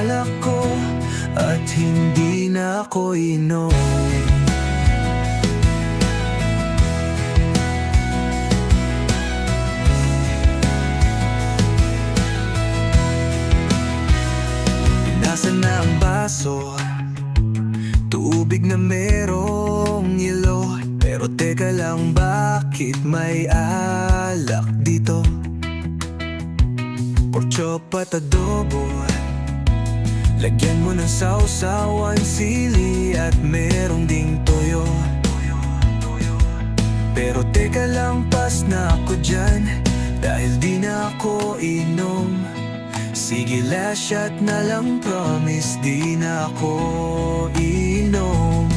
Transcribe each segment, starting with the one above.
alak ko at hindi na ako inom. Nasaan na ang baso? Tubig na merong yelo. Pero teka lang, bakit may alak dito? Pork chop at adobo, lagyan mo ng sausawan, sili at merong ding toyo. Pero teka lang, pas na ako dyan, dahil di na ako inom. Sige, last shot na lang, promise di na ako inom.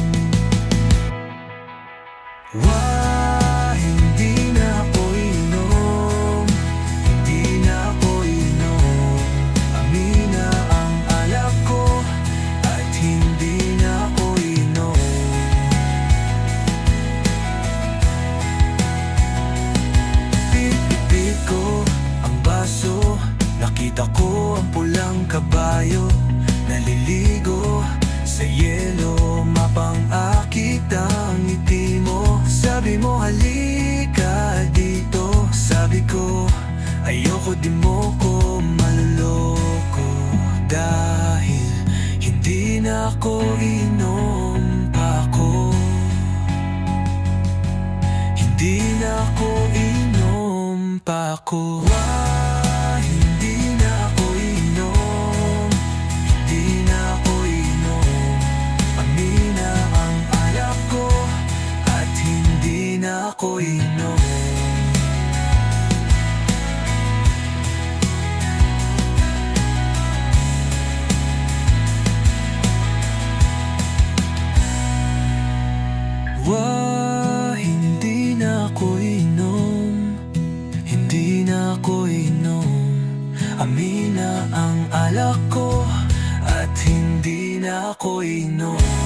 Hindi na ako inom, hindi na ako inom. Amina ang alak ko at hindi na ako inom. Pipipit ko ang baso, nakita ko ang pulang kabayo, naliligo sa yelo, mapang-akit ang ngiti mo. Sabi mo halika dito, sabi ko ayoko, di mo ko maloloko. Dahil hindi na ako inom pa ako, hindi na ako inom pa ako. Ako inom. Hindi na ako inom, hindi na ako inom. Amina ang alak ko at hindi na ako inom.